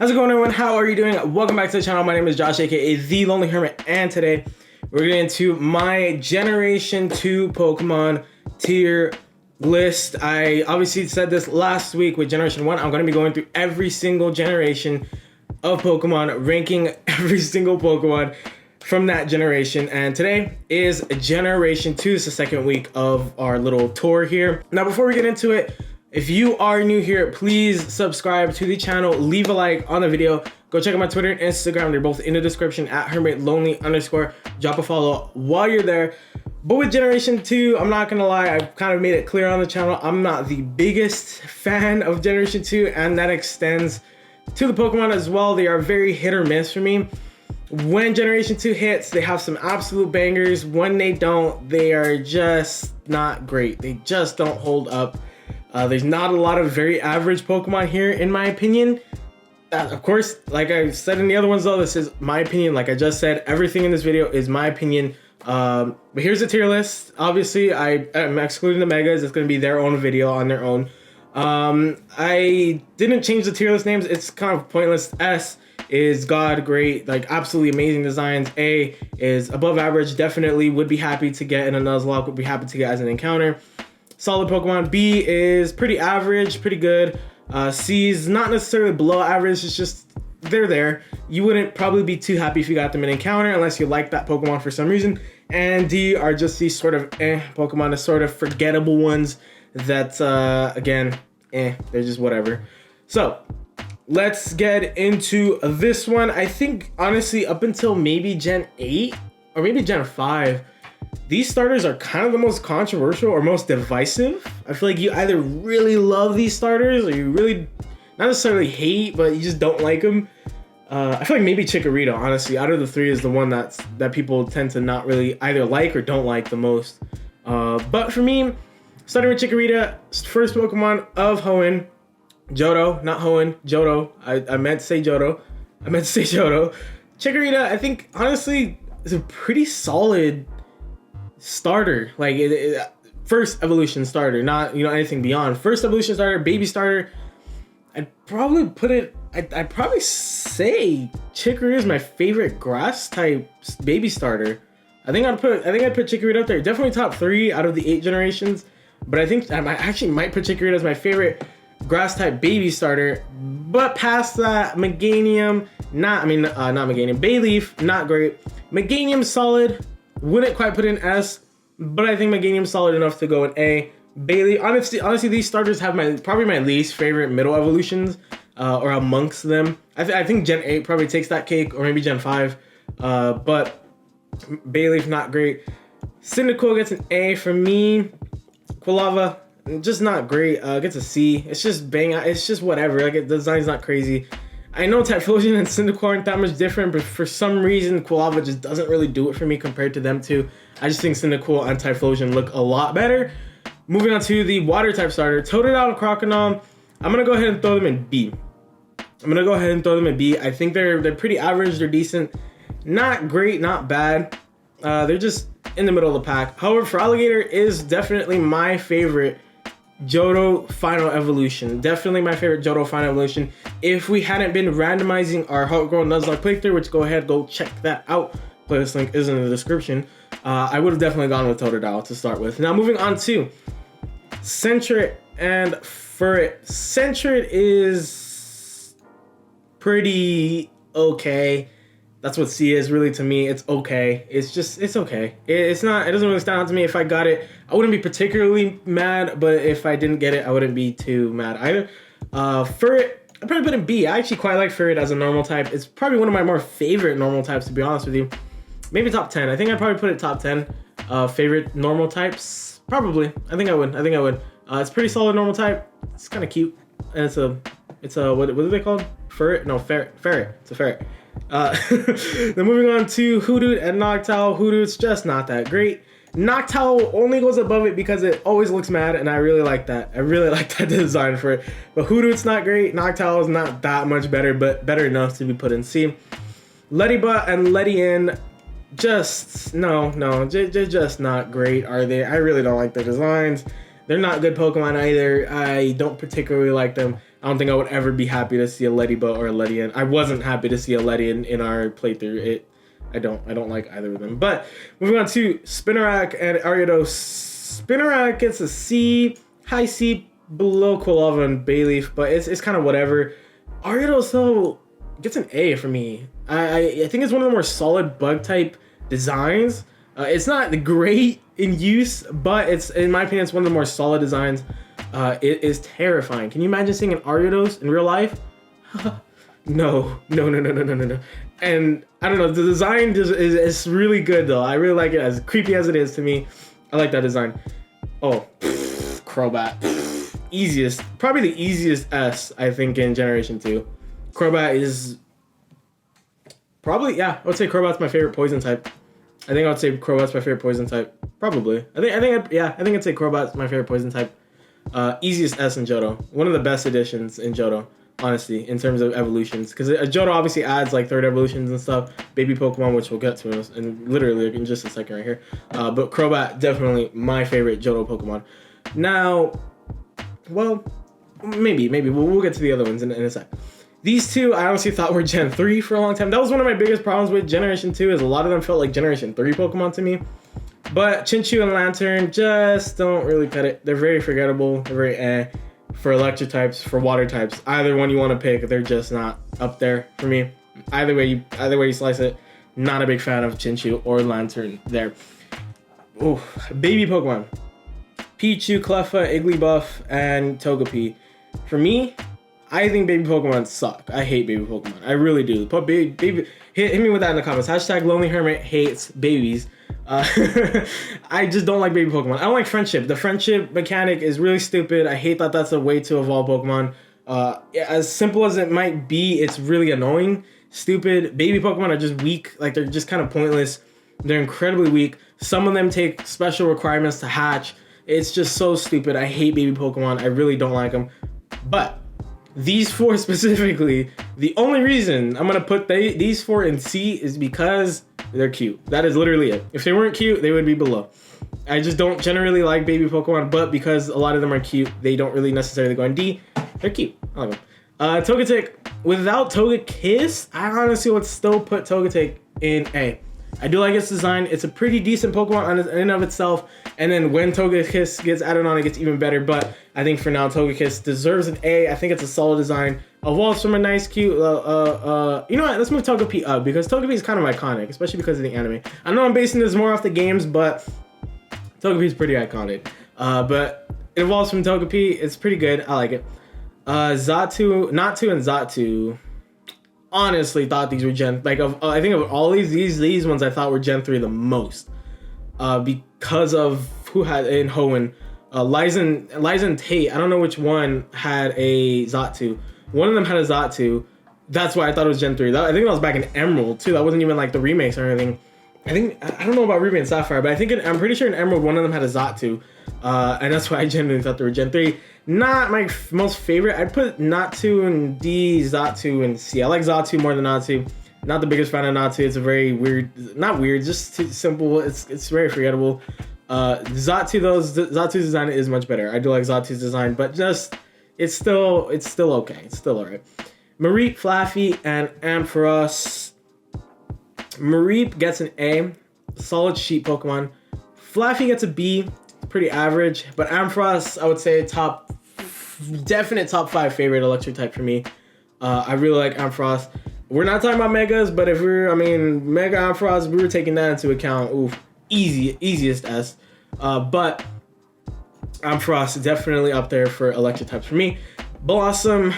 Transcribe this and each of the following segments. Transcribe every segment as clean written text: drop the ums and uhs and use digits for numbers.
How's it going, everyone? How are you doing? Welcome back to the channel. My name is Josh, aka The Lonely Hermit, and today we're getting into my Generation 2 Pokemon tier list. I obviously said this last week with Generation 1. I'm going to be going through every single generation of Pokemon, ranking every single Pokemon from that generation, and today is Generation 2. It's the second week of our little tour here. Now, before we get into it, if you are new here, please subscribe to the channel, leave a like on the video, go check out my Twitter and Instagram. They're both in the description at HermitLonely_. Drop a follow while you're there. But with Generation 2, I'm not gonna lie, I've kind of made it clear on the channel, I'm not the biggest fan of Generation 2, and that extends to the Pokemon as well. They are very hit or miss for me. When Generation 2 hits, they have some absolute bangers. When they don't, they are just not great. They just don't hold up. There's not a lot of very average Pokemon here, in my opinion. Of course, like I said in the other ones though, this is my opinion. Like I just said, everything in this video is my opinion. But here's the tier list. Obviously, I'm excluding the Megas. It's going to be their own video on their own. I didn't change the tier list names. It's kind of pointless. S is God, great, like absolutely amazing designs. A is above average, definitely would be happy to get in a Nuzlocke, would be happy to get as an encounter. Solid Pokemon. B is pretty average, pretty good. C is not necessarily below average, it's just they're there. You wouldn't probably be too happy if you got them in encounter unless you like that Pokemon for some reason. And D are just these sort of Pokemon, the sort of forgettable ones that again, they're just whatever. So let's get into this one. I think honestly up until maybe Gen 8 or maybe Gen 5, these starters are kind of the most controversial or most divisive. I feel like you either really love these starters or you really not necessarily hate, but you just don't like them. I feel like maybe Chikorita, honestly, out of the three is the one that people tend to not really either like or don't like the most. But for me, starting with Chikorita, first Pokemon of Hoenn, Johto, not Hoenn, Johto. I meant to say Johto. Chikorita, I think, honestly, is a pretty solid starter. Like, first evolution starter, not, anything beyond. First evolution starter, baby starter. I'd probably put it, I'd probably say Chikorita is my favorite grass type baby starter. I think I'd put Chikorita up there. Definitely top 3 out of the 8 generations. But I think I actually might put Chikorita as my favorite grass type baby starter. But past that, Meganium, not Meganium, Bayleaf, not great. Meganium solid, wouldn't quite put in S, but I think Meganium's solid enough to go in A. Bayleaf, honestly, these starters have probably my least favorite middle evolutions, or amongst them. I think Gen 8 probably takes that cake, or maybe Gen 5, but Bayleaf not great. Cyndaquil gets an A for me. Quilava, just not great, gets a C. It's just it's just whatever, like the design's not crazy. I know Typhlosion and Cyndaquil aren't that much different, but for some reason Quilava just doesn't really do it for me compared to them two. I just think Cyndaquil and Typhlosion look a lot better. Moving on to the water type starter, Totodile and Crocodile. I'm gonna go ahead and throw them in B. I think they're pretty average, they're decent. Not great, not bad. They're just in the middle of the pack. However, for Alligator is definitely my favorite Johto Final Evolution. Definitely my favorite Johto Final Evolution. If we hadn't been randomizing our HeartGold Nuzlocke playthrough, which go check that out. Playlist link is in the description. I would have definitely gone with Totodile to start with. Now moving on to Sentret and Furret. Sentret is pretty okay. That's what C is really to me. It's okay. It's okay. It doesn't really stand out to me. If I got it, I wouldn't be particularly mad, but if I didn't get it, I wouldn't be too mad either. Furret, I'd probably put in B. I actually quite like Furret as a normal type. It's probably one of my more favorite normal types, to be honest with you. Maybe top 10. I think I'd probably put it top 10 favorite normal types. Probably. I think I would. It's pretty solid normal type. It's kind of cute. And it's a what are they called? Furret? No, ferret. It's a ferret. Then moving on to Hoodoo and Noctowl. Hoodoo's just not that great. Noctowl only goes above it because it always looks mad, and I really like that. I really like that design for it. But Hoodoo's not great. Noctowl is not that much better, but better enough to be put in C. Ledyba and Ledyin, just they're just not great, are they? I really don't like the designs. They're not good Pokemon either. I don't particularly like them. I don't think I would ever be happy to see a Lediba or a Ledian. I wasn't happy to see a Ledian in our playthrough. I don't like either of them. But moving on to Spinarak and Ariados. Spinarak gets a C, high C, below Quilava and Bayleaf, but it's kind of whatever. Ariados though gets an A for me. I think it's one of the more solid bug type designs. It's not great in use, but it's, in my opinion, it's one of the more solid designs. It is terrifying. Can you imagine seeing an Ariados in real life? No. And I don't know, the design is really good though. I really like it, as creepy as it is to me. I like that design. Oh, Crobat. Easiest, probably the easiest S, I think, in Generation 2. Crobat is probably, yeah, I would say Crobat's my favorite poison type. I think I would say Crobat's my favorite poison type. Probably. I think I'd say Crobat's my favorite poison type. Easiest S in Johto. One of the best additions in Johto, honestly, in terms of evolutions. Because Johto obviously adds like third evolutions and stuff. Baby Pokemon, which we'll get to in literally in just a second right here. But Crobat, definitely my favorite Johto Pokemon. Now, well, maybe. We'll get to the other ones in a sec. These two, I honestly thought were Gen 3 for a long time. That was one of my biggest problems with Generation 2, is a lot of them felt like Generation 3 Pokemon to me. But Chinchou and Lantern just don't really cut it. They're very forgettable. They're very for electric types, for water types. Either one you want to pick, they're just not up there for me. Either way you slice it, not a big fan of Chinchou or Lantern there. Oh, baby Pokemon. Pichu, Cleffa, Igglybuff, and Togepi. For me, I think baby Pokemon suck. I hate baby Pokemon. I really do. Put baby hit me with that in the comments. Hashtag Lonely Hermit hates babies. I just don't like baby Pokemon. I don't like friendship. The friendship mechanic is really stupid. I hate that that's a way to evolve Pokemon. As simple as it might be, it's really annoying. Stupid. Baby Pokemon are just weak. Like, they're just kind of pointless. They're incredibly weak. Some of them take special requirements to hatch. It's just so stupid. I hate baby Pokemon. I really don't like them. But these four specifically, the only reason I'm going to put these four in C is because they're cute. That is literally it. If they weren't cute, they would be below. I just don't generally like baby Pokemon, but because a lot of them are cute, they don't really necessarily go in D. They're cute. I like them. Togetic. Without Togekiss, I honestly would still put Togetic in A. I do like its design. It's a pretty decent Pokemon in and of itself. And then when Togekiss gets added on, it gets even better. But I think for now, Togekiss deserves an A. I think it's a solid design. Evolves from a nice, cute, you know what? Let's move Togepi up, because Togepi is kind of iconic, especially because of the anime. I know I'm basing this more off the games, but Togepi is pretty iconic. But it evolves from Togepi. It's pretty good. I like it. Natu and Xatu. Honestly thought these were Gen, like, I think of all these ones I thought were Gen 3 the most, because of who had in Hoenn, Liza and Tate. I don't know which one had a Xatu. One of them had a Xatu. That's why I thought it was Gen 3. I think that was back in Emerald too. That wasn't even like the remakes or anything. I don't know about Ruby and Sapphire, but I'm pretty sure in Emerald one of them had a Xatu, and that's why I genuinely thought they were Gen 3. Not my most favorite. I'd put Natu in D, Xatu in C. I like Xatu more than Natu. Not the biggest fan of Natu. It's a very weird, not weird, just too simple. It's very forgettable. Xatu though, Xatu's design is much better. I do like Xatu's design, but just it's still okay. It's still alright. Mareep, Flaffy, and Ampharos. Mareep gets an A. Solid sheep Pokemon. Flaffy gets a B. Pretty average. But Ampharos, I would say definite top 5 favorite electric type for me. I really like Ampharos. We're not talking about Megas, but Mega Ampharos, we were taking that into account. Oof, easiest S. But Ampharos definitely up there for electric types for me. Blossom.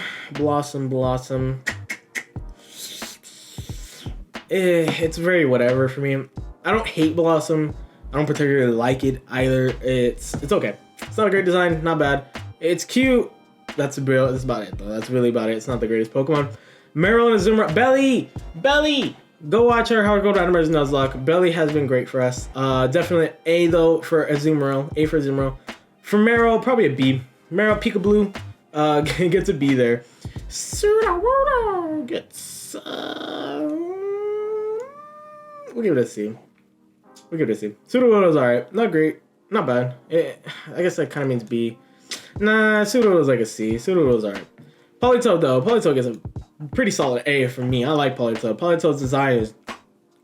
It's very whatever for me. I don't hate Blossom. I don't particularly like it either. It's okay. It's not a great design, not bad. It's cute. That's about it though. That's really about it. It's not the greatest Pokemon. Meryl and Azumarill. Belly! Go watch our HeartGold Randomizer Nuzlocke. Belly has been great for us. Definitely A though for Azumarill. A for Azumarill. For Meryl, probably a B. Meryl Peekaboo gets a B there. Sudowoodo gets we'll give it a C. Sudowoodo's alright. Not great. Not bad. I guess that kind of means B. Nah, Sudowoodo's like a C. Sudowoodo's alright. Politoed though, Politoed gets a pretty solid A for me. I like Politoed. Politoed's design is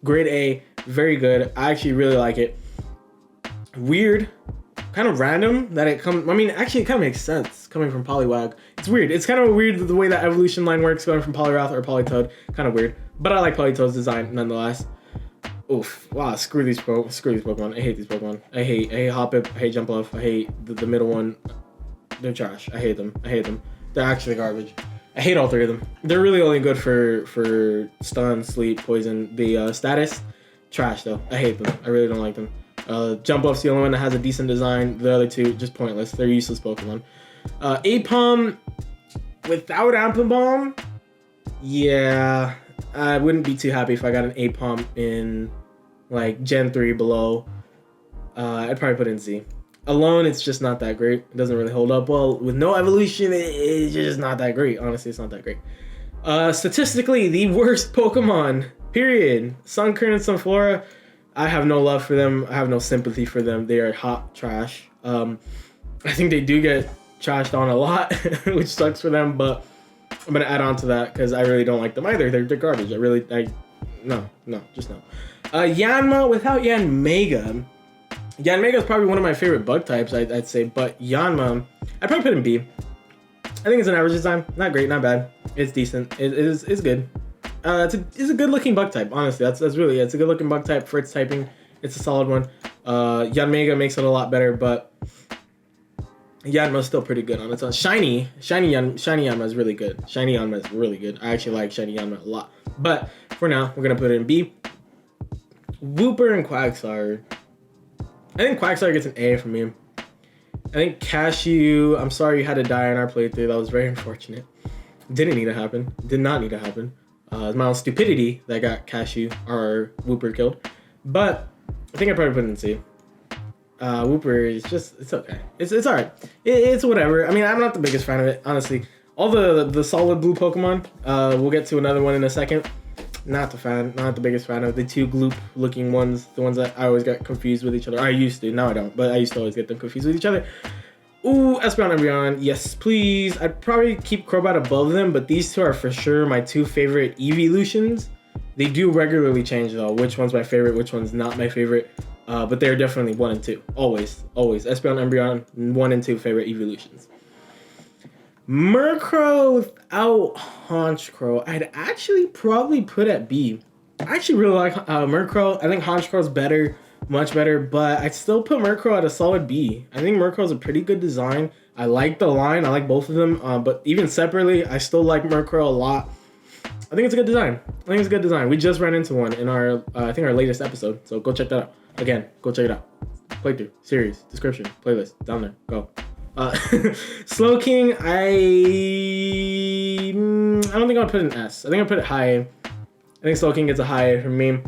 grade A, very good. I actually really like it. Weird, kind of random that it comes. I mean, actually, it kind of makes sense coming from Poliwag. It's weird. It's kind of weird the way that evolution line works, going from Poliwrath or Politoed. Kind of weird, but I like Politoed's design nonetheless. Oof! Wow, screw these Pokemon. I hate these Pokemon. I hate Hoppip. I hate Jumpluff. I hate the middle one. They're trash. I hate them. They're actually garbage. I hate all three of them. They're really only good for stun, sleep, poison. The status, trash though. I hate them. I really don't like them. Jumpluff's the only one that has a decent design. The other two, just pointless. They're useless Pokemon. Apom, without Applebomb, yeah, I wouldn't be too happy if I got an Apom in like Gen 3 below. I'd probably put it in Z. Alone, it's just not that great. It doesn't really hold up well. With no evolution, it's just not that great. Honestly, it's not that great. Statistically, the worst Pokemon, period. Sunkern and Sunflora, I have no love for them. I have no sympathy for them. They are hot trash. I think they do get trashed on a lot, which sucks for them, but I'm going to add on to that because I really don't like them either. They're garbage. No, just no. Yanma without Yanmega. Yanmega is probably one of my favorite bug types, I'd say, but Yanma, I'd probably put in B. I think it's an average design. Not great, not bad. It's decent. It's good. It's a good looking bug type, honestly. That's really it. It's a good looking bug type for its typing. It's a solid one. Yanmega makes it a lot better, but Yanma's still pretty good on its own. Shiny Yanma is really good. Shiny Yanma is really good. I actually like Shiny Yanma a lot. But for now, we're gonna put it in B. Wooper and Quagsire. I think Quagsire gets an A from me. I think Cashew, I'm sorry you had to die in our playthrough. That was very unfortunate. Didn't need to happen. Did not need to happen. It's my own stupidity that got Cashew or Wooper killed. But I think I probably put it in C. Wooper is just, it's okay. It's alright. It's whatever. I mean, I'm not the biggest fan of it, honestly. All the solid blue Pokemon, we'll get to another one in a second. Not the biggest fan of the two gloop looking ones, the ones that I always got confused with each other. I used to, now I don't, but I used to always get them confused with each other. Ooh, Espeon and Umbreon, yes please. I'd probably keep Crobat above them, but these two are for sure my two favorite evolutions. They do regularly change though, which one's my favorite, which one's not my favorite. But they're definitely 1 and 2, always. Espeon and Umbreon, 1 and 2 favorite evolutions. Murkrow without Honchkrow, I'd actually probably put at B. I actually really like Murkrow. I think Honchkrow's better, much better, but I'd still put Murkrow at a solid B. I think Murkrow's a pretty good design. I like the line. I like both of them, but even separately, I still like Murkrow a lot. I think it's a good design. We just ran into one in our, I think our latest episode, so go check that out. Again, go check it out. Playthrough, series, description, playlist, down there, go. Slowking, I don't think I'll put an S. I think I'll put it high. I think Slowking gets a high from me.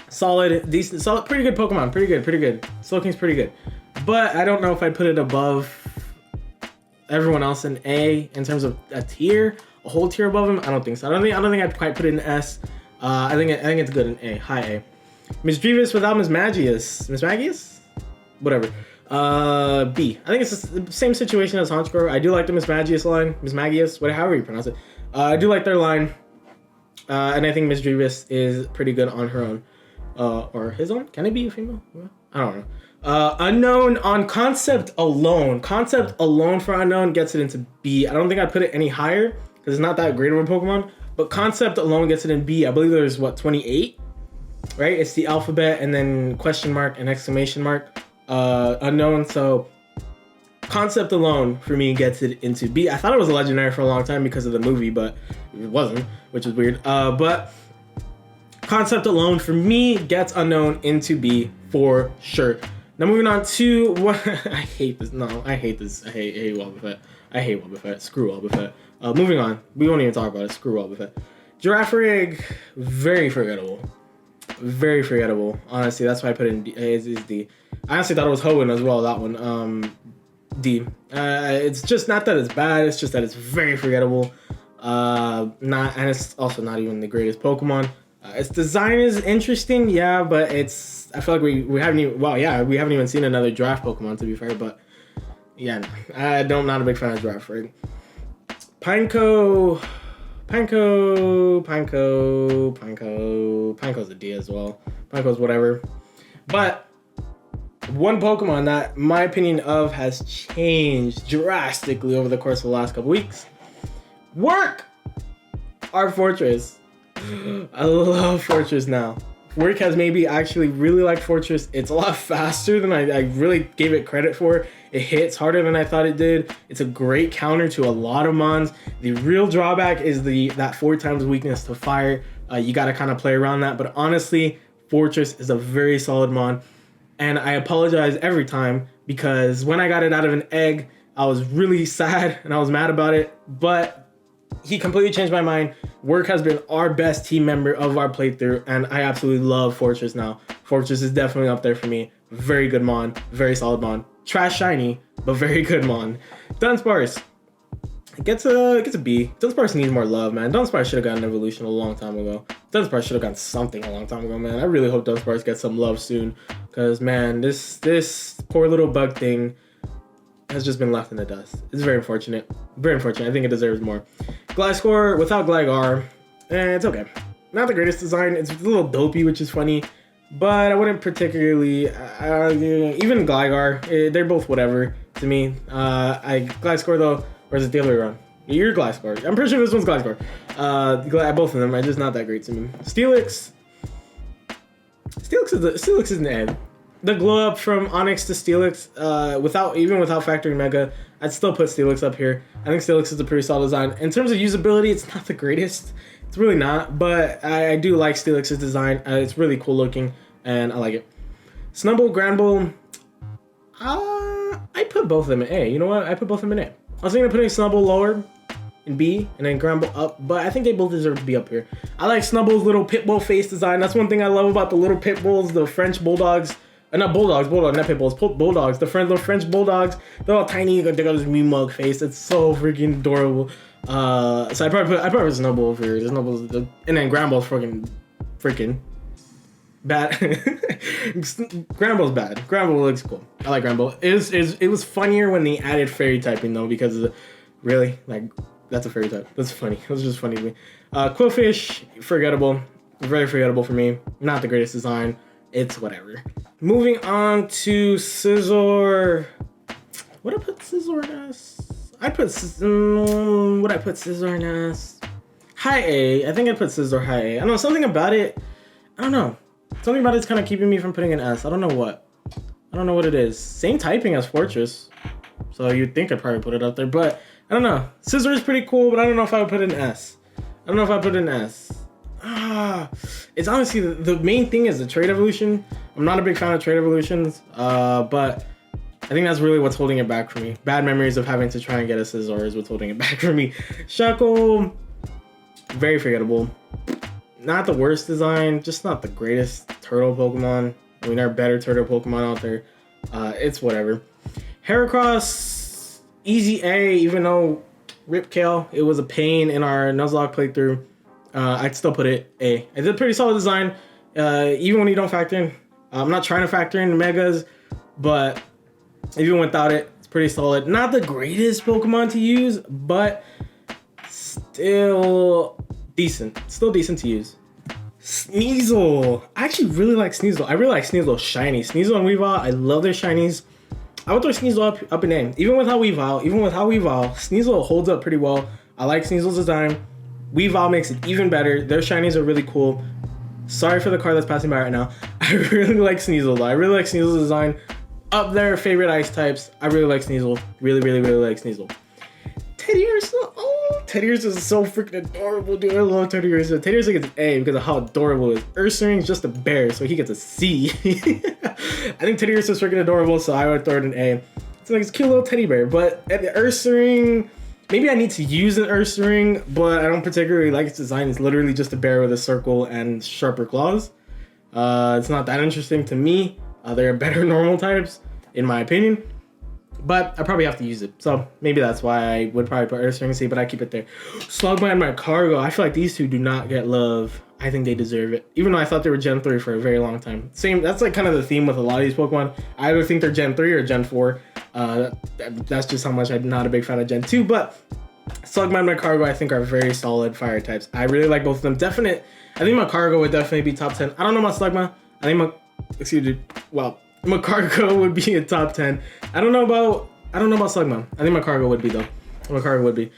Solid, decent, solid, pretty good Pokemon. Pretty good. Slowking's pretty good. But I don't know if I'd put it above everyone else in A in terms of a tier, a whole tier above him. I don't think so. I don't think I'd quite put it in S. I think it's good in A, high A. Misdreavus without Mismagius? Whatever. B. I think it's the same situation as Honchkrow. I do like the Mismagius line. Mismagius, however you pronounce it. I do like their line. And I think Misdreavus is pretty good on her own. Or his own? Can it be a female? I don't know. Unknown on concept alone. Concept alone for Unknown gets it into B. I don't think I'd put it any higher because it's not that great of a Pokemon. But concept alone gets it in B. I believe there's, 28? Right? It's the alphabet and then question mark and exclamation mark. Unknown, so concept alone for me gets it into B. I thought it was a legendary for a long time because of the movie, but it wasn't, which is weird. But concept alone for me gets Unknown into B for sure. Now moving on to what I hate this. I hate Wobbuffet. I hate Wobbuffet. Screw Wobbuffet. Moving on. We won't even talk about it. Screw Wobbuffet. Girafarig, very forgettable. Very forgettable. Honestly, that's why I put it in D. Is D. I honestly thought it was Hoenn as well, that one. D. It's just not that it's bad, it's just that it's very forgettable. And it's also not even the greatest Pokemon. Its design is interesting, yeah, but I feel like we haven't even seen another draft Pokemon, to be fair, but yeah, no. I'm not a big fan of Girafarig. Pineco. Pineco's a D as well. Pineco's whatever. But one Pokemon that my opinion of has changed drastically over the course of the last couple weeks. Our Fortress. I love Fortress now. Work has made me actually really like Fortress. It's a lot faster than I really gave it credit for. It hits harder than I thought it did. It's a great counter to a lot of mons. The real drawback is that 4 times weakness to fire. You got to kind of play around that. But honestly, Fortress is a very solid mon. And I apologize every time because when I got it out of an egg, I was really sad and I was mad about it. But he completely changed my mind. Work has been our best team member of our playthrough, and I absolutely love Fortress now. Fortress is definitely up there for me. Very good mon, very solid mon. Trash shiny, but very good mon. Dunsparce gets a B. Dunsparce needs more love, man. Dunsparce should have gotten an evolution a long time ago. Dunsparce should have gotten something a long time ago, man. I really hope Dunsparce gets some love soon, because man, this poor little bug thing has just been left in the dust. It's very unfortunate. Very unfortunate. I think it deserves more. Gliscor without Gligar, it's okay. Not the greatest design. It's a little dopey, which is funny, but I wouldn't particularly. Even Gligar, they're both whatever to me. Gliscor though, or is it the other way around? You're Gliscor. I'm pretty sure this one's Gliscor. Both of them are just not that great to me. Steelix is an A. The glow up from Onyx to Steelix, without factoring Mega, I'd still put Steelix up here. I think Steelix is a pretty solid design. In terms of usability, it's not the greatest. It's really not, but I do like Steelix's design. It's really cool looking, and I like it. Snubbull, Granbull, I put both of them in A. You know what? I put both of them in A. I was thinking of putting Snubbull lower in B, and then Granbull up, but I think they both deserve to be up here. I like Snubbull's little Pitbull face design. That's one thing I love about the little Pitbulls, the French Bulldogs. Not Bulldogs, not Pitbulls, Bulldogs. The little French Bulldogs, they're all tiny. They got this mean mug face. It's so freaking adorable. So I probably put Snubbull over here. And then Granbull's freaking bad. Granbull's bad. Granbull looks cool. I like Granbull. It was funnier when they added fairy typing though, because really, like, that's a fairy type. That's funny. It was just funny to me. Quillfish, forgettable. Very forgettable for me. Not the greatest design. It's whatever. Moving on to Scizor. What I put Scizor as? What I put Scizor as? High A. I think I put Scizor high A. I don't know, something about it. I don't know. Something about it's kind of keeping me from putting an S. I don't know what. I don't know what it is. Same typing as Fortress. So you'd think I'd probably put it up there, but I don't know. Scizor is pretty cool, but I don't know if I would put an S. I don't know if I put an S. It's honestly the main thing is the trait evolution. I'm not a big fan of trait evolutions, but I think that's really what's holding it back for me. Bad memories of having to try and get a Scizor is what's holding it back for me. Shuckle, very forgettable. Not the worst design, just not the greatest turtle Pokemon. I mean, there are better turtle Pokemon out there. It's whatever. Heracross, easy A, even though Rip Kale, it was a pain in our Nuzlocke playthrough. I'd still put it A. It's a pretty solid design, even when you don't factor in. I'm not trying to factor in the Megas, but even without it, it's pretty solid. Not the greatest Pokemon to use, but still decent. Still decent to use. Sneasel. I actually really like Sneasel. I really like Sneasel shiny. Sneasel and Weavile, I love their shinies. I would throw Sneasel up in A. Even without Weavile, Sneasel holds up pretty well. I like Sneasel's design. Weavile makes it even better. Their shinies are really cool. Sorry for the car that's passing by right now. I really like Sneasel though. I really like Sneasel's design. Up there, favorite ice types. I really like Sneasel. Really, really, really like Sneasel. Teddiursa. Oh, Teddiursa is so freaking adorable, dude. I love Teddiursa. Teddiursa gets an A because of how adorable it is. Ursaring's just a bear, so he gets a C. I think Teddiursa is freaking adorable, so I would throw it an A. It's like a cute little teddy bear, but at the Ursaring, maybe I need to use an Ursaring, but I don't particularly like its design. It's literally just a bear with a circle and sharper claws. It's not that interesting to me. There are better normal types, in my opinion. But I probably have to use it. So maybe that's why I would probably put Ursaring C, but I keep it there. Slugma and Magcargo. I feel like these two do not get love. I think they deserve it. Even though I thought they were Gen 3 for a very long time. That's like kind of the theme with a lot of these Pokemon. I either think they're Gen 3 or Gen 4. That's just how much I'm not a big fan of Gen 2. But Slugma and Magcargo, I think, are very solid fire types. I really like both of them. I think Magcargo would definitely be top 10. I don't know about Slugma. I think Magcargo would be a top 10. I don't know about Slugma. I think Magcargo would be though. Magcargo would be.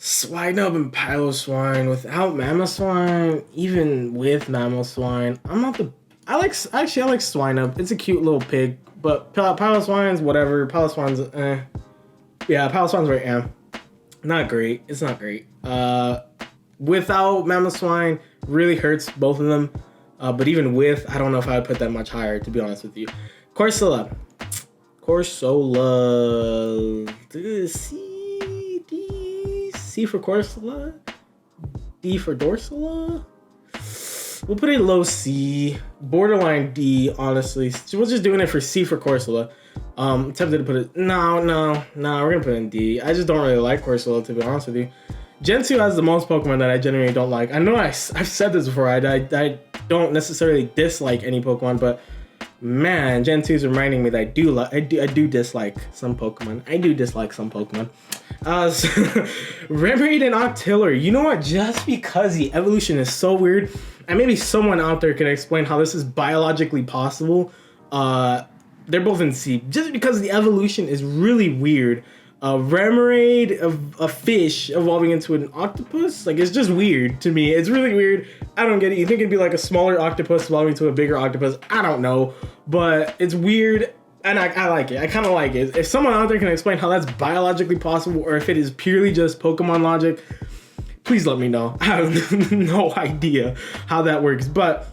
Swinub and Piloswine without Mamoswine, even with Mamoswine, I like Swinub. It's a cute little pig, but Piloswine's whatever. Piloswine's Piloswine's right, not great. It's not great. Without Mamoswine, really hurts both of them. But even with, I don't know if I would put that much higher, to be honest with you. Corsola, C for Corsola, D for Dorsala. We'll put it low C, borderline D, honestly. We're just doing it for C for Corsola. I'm tempted to put it, no, we're gonna put it in D. I just don't really like Corsola, to be honest with you. Gen 2 has the most Pokemon that I genuinely don't like. I know I've said this before, I don't necessarily dislike any Pokemon, but man, Gen 2 is reminding me that I do dislike some Pokemon. Remoraid and Octillery. You know what? Just because the evolution is so weird, and maybe someone out there can explain how this is biologically possible. They're both in C. Just because the evolution is really weird. Remoraid, a fish evolving into an octopus, like, it's just weird to me. It's really weird. I don't get it. You think it'd be like a smaller octopus evolving into a bigger octopus? I don't know, but it's weird, and I like it. I kind of like it. If someone out there can explain how that's biologically possible, or if it is purely just Pokemon logic, please let me know. I have no idea how that works, but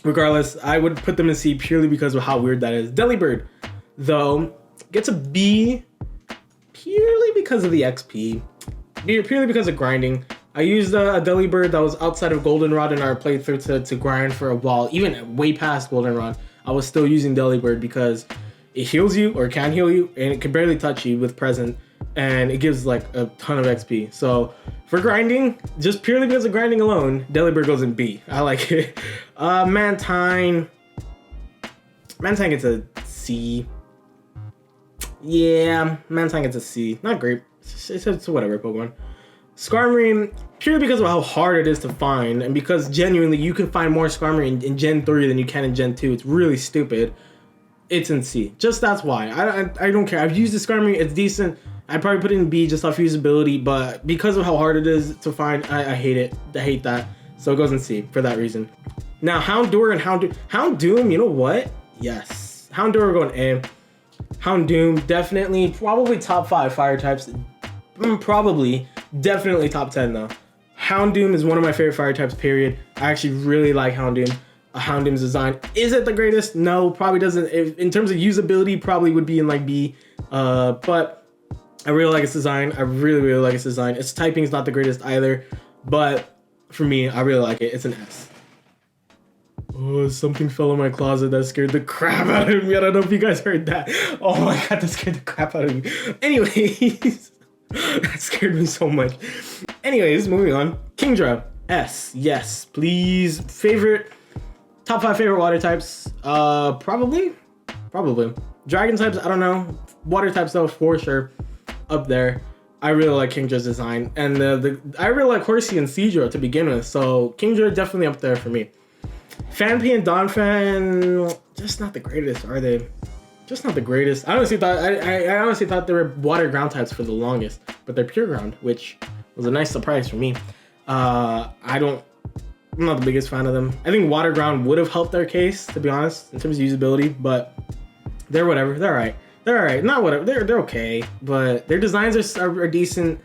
regardless, I would put them in C purely because of how weird that is. Delibird, though, gets a B purely because of the XP, purely because of grinding. I used a Delibird that was outside of Goldenrod in our playthrough to grind for a while. Even way past Goldenrod, I was still using Delibird because it heals you, or can heal you, and it can barely touch you with Present, and it gives like a ton of XP. So for grinding, just purely because of grinding alone, Delibird goes in B. I like it. Mantine gets a C. Yeah, Mantine gets a C. Not great. It's whatever Pokemon. Skarmory, purely because of how hard it is to find, and because genuinely you can find more Skarmory in Gen 3 than you can in Gen 2. It's really stupid. It's in C. Just that's why. I don't care. I've used the Skarmory. It's decent. I'd probably put it in B just off usability, but because of how hard it is to find, I hate it. I hate that. So it goes in C for that reason. Now, Houndour and Houndoom, you know what? Yes. Houndour going A. Houndoom, definitely, probably top 5 fire types. Probably, definitely top 10 though. Houndoom is one of my favorite fire types, period. I actually really like Houndoom. Houndoom's design. Is it the greatest? No, probably doesn't. In terms of usability, probably would be in like B. But I really like its design. I really, really like its design. Its typing is not the greatest either, but for me, I really like it. It's an S. Oh, something fell in my closet that scared the crap out of me. I don't know if you guys heard that. Oh my god, that scared the crap out of me. Anyways, that scared me so much. Anyways, moving on. Kingdra, S. Yes, please. Top 5 favorite water types. Probably. Dragon types, I don't know. Water types though, for sure. Up there. I really like Kingdra's design. And I really like Horsey and Seadra to begin with. So Kingdra definitely up there for me. Fanpy and Donphan, just not the greatest, are they? Just not the greatest. I honestly thought they were water ground types for the longest, but they're pure ground, which was a nice surprise for me. I'm not the biggest fan of them. I think water ground would have helped their case, to be honest, in terms of usability, but they're whatever. They're alright. Not whatever. They're okay, but their designs are decent,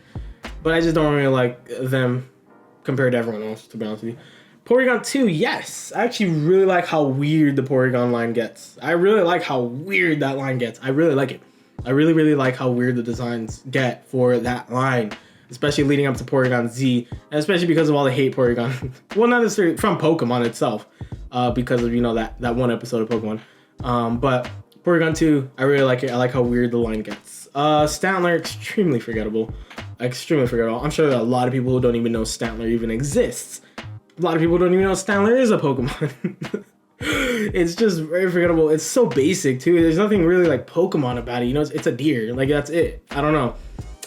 but I just don't really like them compared to everyone else, to be honest with you. Porygon 2, yes. I actually really like how weird the Porygon line gets. I really like how weird that line gets. I really like it. I really, really like how weird the designs get for that line, especially leading up to Porygon Z, and especially because of all the hate Porygon. Well, not necessarily from Pokemon itself, because of, you know, that one episode of Pokemon. But Porygon 2, I really like it. I like how weird the line gets. Stantler, extremely forgettable. Extremely forgettable. I'm sure there are a lot of people who don't even know Stantler even exists. A lot of people don't even know Stantler is a Pokemon. It's just very forgettable. It's so basic too. There's nothing really like Pokemon about it. You know, it's a deer. Like, that's it. I don't know.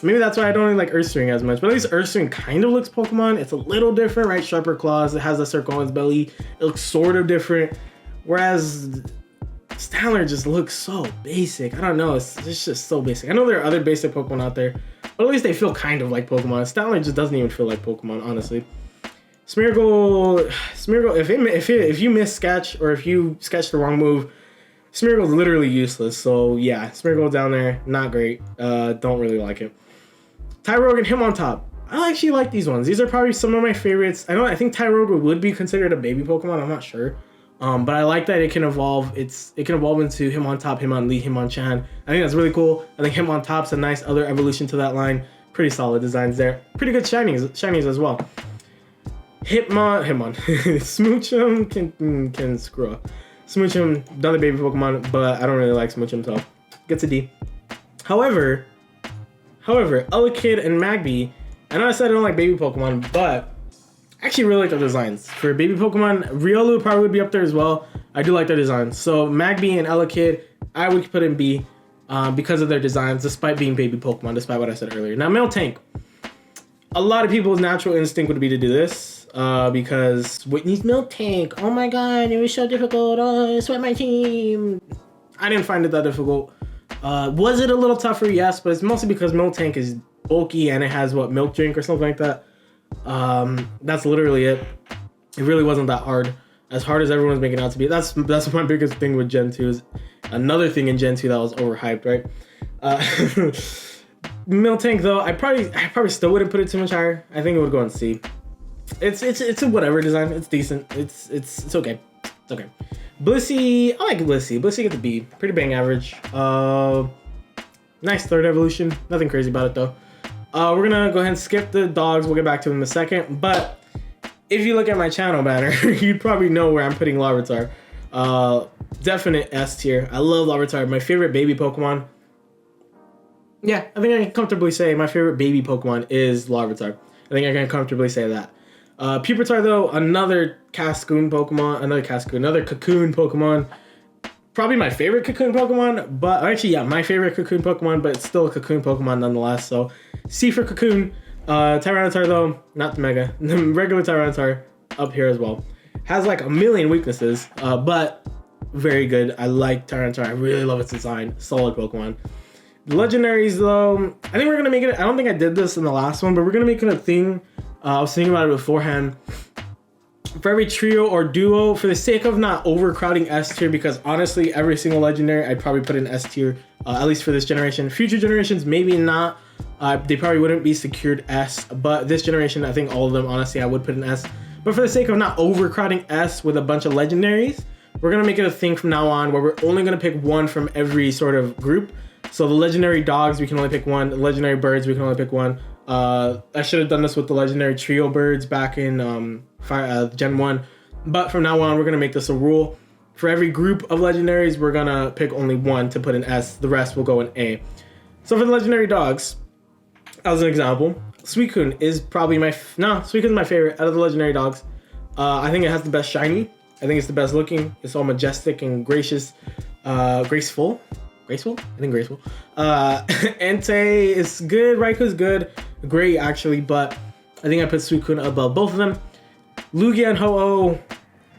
Maybe that's why I don't really like Ursaring as much. But at least Ursaring kind of looks Pokemon. It's a little different, right? Sharper claws. It has a circle on its belly. It looks sort of different. Whereas Stanler just looks so basic. I don't know. It's just so basic. I know there are other basic Pokemon out there, but at least they feel kind of like Pokemon. Stanler just doesn't even feel like Pokemon, honestly. Smeargle, if you miss sketch or if you sketch the wrong move, Smeargle's literally useless. So yeah, Smeargle down there, not great. Don't really like it. Tyrogue and Hitmontop. I actually like these ones. These are probably some of my favorites. I think Tyrogue would be considered a baby Pokemon. I'm not sure. But I like that it can evolve. It can evolve into Hitmontop, Hitmonlee, Hitmonchan. I think that's really cool. I think Hitmontop's a nice other evolution to that line. Pretty solid designs there. Pretty good shinies as well. Hitmon. Smoochum can screw up. Smoochum, another baby Pokemon, but I don't really like Smoochum, so gets a D. However, Elekid and Magby, I know I said I don't like baby Pokemon, but I actually really like their designs. For baby Pokemon, Riolu probably would be up there as well. I do like their designs. So Magby and Elekid, I would put in B because of their designs, despite being baby Pokemon, despite what I said earlier. Now, Miltank. A lot of people's natural instinct would be to do this. Because Whitney's Miltank, oh my god, it was so difficult, oh, it's my team. I didn't find it that difficult. Was it a little tougher? Yes, but it's mostly because Miltank is bulky and it has, Milk Drink or something like that. That's literally it. It really wasn't that hard. As hard as everyone's making it out to be. That's my biggest thing with Gen 2 is another thing in Gen 2 that was overhyped, right? Miltank though, I probably still wouldn't put it too much higher. I think it would go on C. It's a whatever design. It's decent. It's okay. It's okay. Blissey, I like Blissey. Blissey gets a B. Pretty bang average. Nice third evolution. Nothing crazy about it though. We're gonna go ahead and skip the dogs. We'll get back to them in a second. But if you look at my channel banner, you'd probably know where I'm putting Larvitar. Definite S tier. I love Larvitar. My favorite baby Pokemon. Yeah, I think I can comfortably say my favorite baby Pokemon is Larvitar. I think I can comfortably say that. Pupitar though, another cocoon Pokemon. Probably my favorite cocoon Pokemon, but actually yeah, my favorite cocoon Pokemon, but it's still a cocoon Pokemon nonetheless. So C for cocoon. Tyranitar though, not the Mega, the regular Tyranitar up here as well. Has like a million weaknesses, but very good. I like Tyranitar. I really love its design. Solid Pokemon. The legendaries though, I think we're gonna make it. I don't think I did this in the last one, but we're gonna make it a thing. I was thinking about it beforehand. For every trio or duo, for the sake of not overcrowding S tier, because honestly, every single legendary I'd probably put in S tier, at least for this generation. Future generations, maybe not. They probably wouldn't be secured S, but this generation, I think all of them, honestly, I would put in S. But for the sake of not overcrowding S with a bunch of legendaries, we're gonna make it a thing from now on where we're only gonna pick one from every sort of group. So the legendary dogs, we can only pick one. The legendary birds, we can only pick one. I should have done this with the legendary trio birds back in Gen 1. But from now on, we're going to make this a rule. For every group of legendaries, we're going to pick only one to put in S. The rest will go in A. So for the legendary dogs, as an example, Suicune is probably Suicune's my favorite out of the legendary dogs. I think it has the best shiny. I think it's the best looking. It's all majestic and gracious. Graceful? I think graceful. Entei is good. Raiku's good. Great, actually, but I think I put Suicune above both of them. Lugia and Ho-Oh.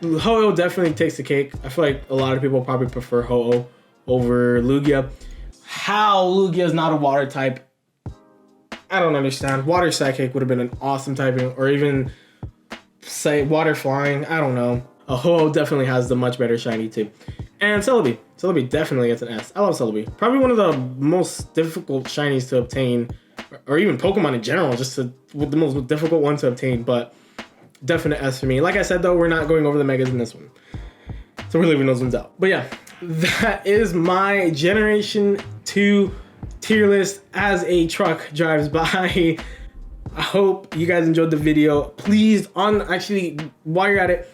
Ho-Oh definitely takes the cake. I feel like a lot of people probably prefer Ho-Oh over Lugia. How Lugia is not a water type, I don't understand. Water Psychic would have been an awesome typing, or even say Water Flying. I don't know. Ho-Oh definitely has the much better shiny too. And Celebi. Celebi definitely gets an S. I love Celebi. Probably one of the most difficult shinies to obtain, or even Pokemon in general, the most difficult one to obtain, but definite S for me. Like I said though, we're not going over the Megas in this one. So we're leaving those ones out. But yeah, that is my Generation 2 tier list as a truck drives by. I hope you guys enjoyed the video. Please, while you're at it,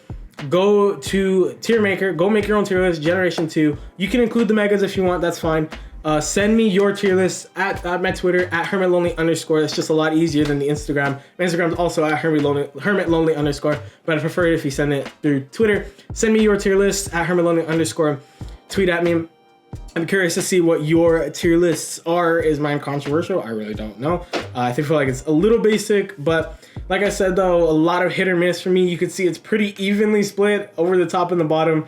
go to Tier Maker, go make your own tier list, Generation 2. You can include the Megas if you want, that's fine. Send me your tier list at my Twitter, at HermitLonely_. That's just a lot easier than the Instagram. My Instagram's also at HermitLonely_, but I prefer it if you send it through Twitter. Send me your tier list at HermitLonely_. Tweet at me. I'm curious to see what your tier lists are. Is mine controversial? I really don't know. I feel like it's a little basic, but like I said though, a lot of hit or miss for me. You can see it's pretty evenly split over the top and the bottom.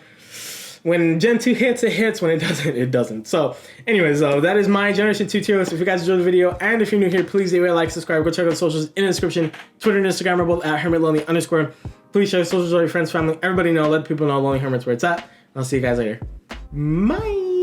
When Gen 2 hits, it hits. When it doesn't, it doesn't. So anyways, that is my Generation 2 tier list. If you guys enjoyed the video, and if you're new here, please leave a like, subscribe, go check out the socials in the description. Twitter and Instagram are both at HermitLonely_. Please share socials with your friends, family, everybody know. Let people know Lonely Hermit's where it's at. And I'll see you guys later. Bye.